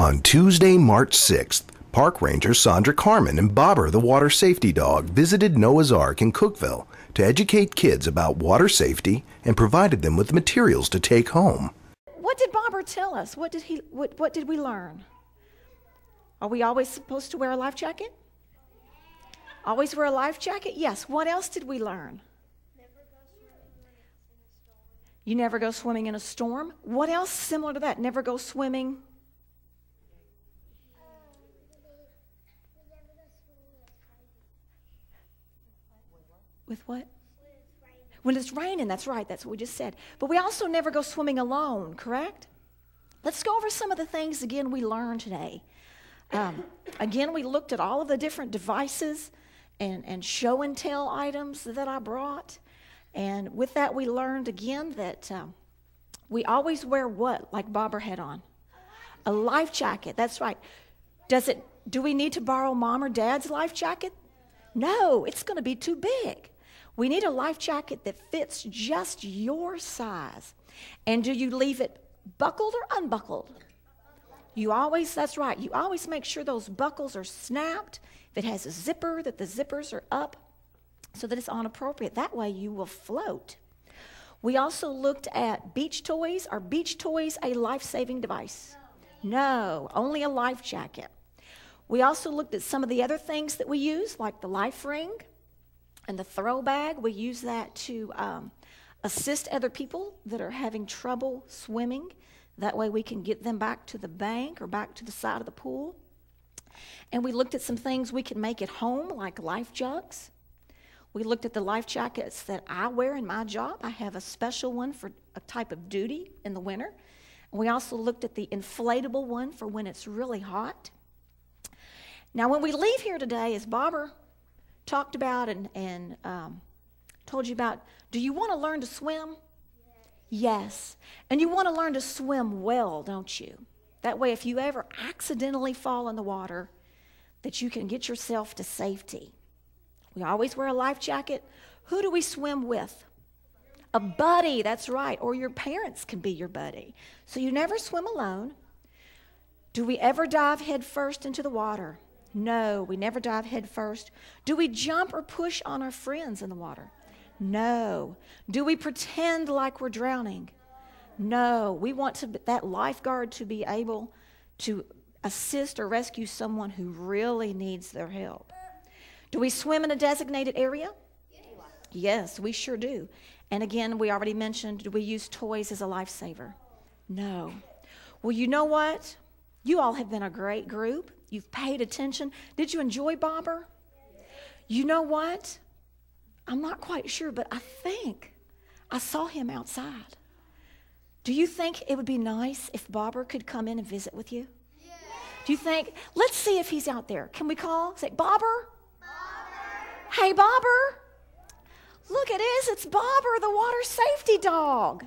On Tuesday, March 6th, Park Ranger Sondra, Carmen, and Bobber, the water safety dog, visited Noah's Ark in Cookeville to educate kids about water safety and provided them with materials to take home. What did Bobber tell us? What did we learn? Are we always supposed to wear a life jacket? Always wear a life jacket? Yes. What else did we learn? You never go swimming in a storm. What else similar to that? Never go swimming. With what? When it's raining, that's right. That's what we just said. But we also never go swimming alone, correct? Let's go over some of the things again we learned today. Again, we looked at all of the different devices and show and tell items that I brought. And with that, we learned again that we always wear what, like Bobber had on? A life jacket, that's right. Do we need to borrow Mom or Dad's life jacket? No, it's going to be too big. We need a life jacket that fits just your size. And do you leave it buckled or unbuckled? That's right, you always make sure those buckles are snapped. If it has a zipper, that the zippers are up so that it's on appropriate. That way you will float. We also looked at beach toys. Are beach toys a life-saving device? No, only a life jacket. We also looked at some of the other things that we use, like the life ring and the throw bag. We use that to assist other people that are having trouble swimming. That way we can get them back to the bank or back to the side of the pool. And we looked at some things we can make at home, like life jugs. We looked at the life jackets that I wear in my job. I have a special one for a type of duty in the winter. And we also looked at the inflatable one for when it's really hot. Now, when we leave here today, as Bobber talked about and told you about, do you want to learn to swim? Yes. And you want to learn to swim well, don't you? That way, if you ever accidentally fall in the water, that you can get yourself to safety. We always wear a life jacket. Who do we swim with? A buddy, that's right. Or your parents can be your buddy. So you never swim alone. Do we ever dive head first into the water? No, we never dive head first. Do we jump or push on our friends in the water? No. Do we pretend like we're drowning? No. We want that lifeguard to be able to assist or rescue someone who really needs their help. Do we swim in a designated area? Yes, we sure do. And again, we already mentioned, do we use toys as a lifesaver? No. Well, you know what? You all have been a great group. You've paid attention. Did you enjoy Bobber? You know what? I'm not quite sure, but I think I saw him outside. Do you think it would be nice if Bobber could come in and visit with you? Yeah. Do you think, let's see if he's out there. Can we call? Say, Bobber? Bobber. Hey, Bobber. Look, it's Bobber, the water safety dog.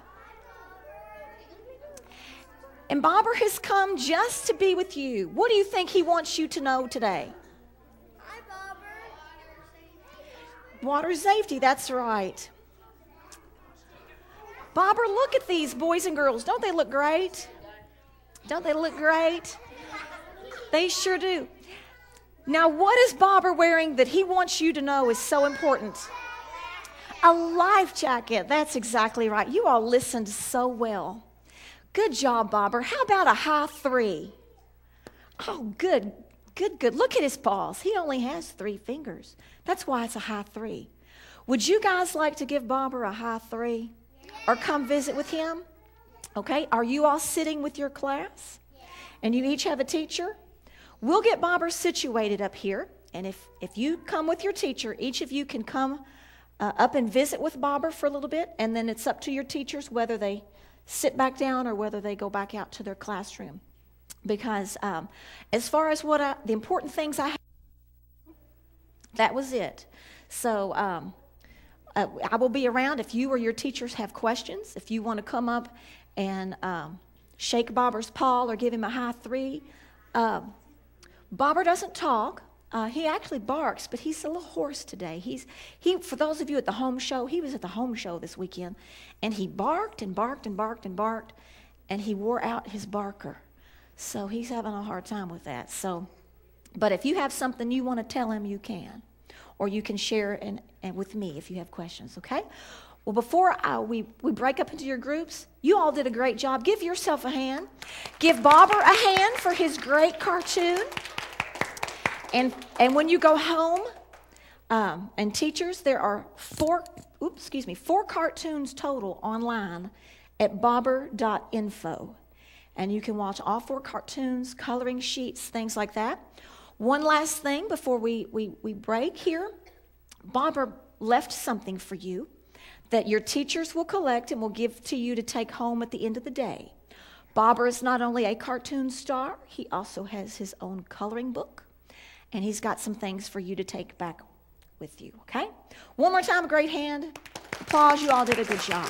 And Bobber has come just to be with you. What do you think he wants you to know today? Hi, Bobber. Water safety, that's right. Bobber, look at these boys and girls. Don't they look great? Don't they look great? They sure do. Now, what is Bobber wearing that he wants you to know is so important? A life jacket. That's exactly right. You all listened so well. Good job, Bobber. How about a high three? Oh, good. Look at his paws. He only has 3 fingers. That's why it's a high three. Would you guys like to give Bobber a high three? Or come visit with him? Okay, are you all sitting with your class? And you each have a teacher? We'll get Bobber situated up here. And if you come with your teacher, each of you can come up and visit with Bobber for a little bit. And then it's up to your teachers whether they sit back down or whether they go back out to their classroom. Because as far as the important things I have, that was it. So I will be around if you or your teachers have questions. If you want to come up and shake Bobber's paw or give him a high three. Bobber doesn't talk. He actually barks, but he's a little hoarse today. For those of you at the home show, he was at the home show this weekend, and he barked and barked and barked and barked, and he wore out his barker. So he's having a hard time with that. So, but if you have something you want to tell him, you can. Or you can share and with me if you have questions, okay? Well, before we break up into your groups, you all did a great job. Give yourself a hand. Give Bobber a hand for his great cartoon. And when you go home, and teachers, there are four cartoons total online at bobber.info. And you can watch all 4 cartoons, coloring sheets, things like that. One last thing before we break here. Bobber left something for you that your teachers will collect and will give to you to take home at the end of the day. Bobber is not only a cartoon star, he also has his own coloring book, and he's got some things for you to take back with you, okay? One more time, a great hand. Applause, you all did a good job.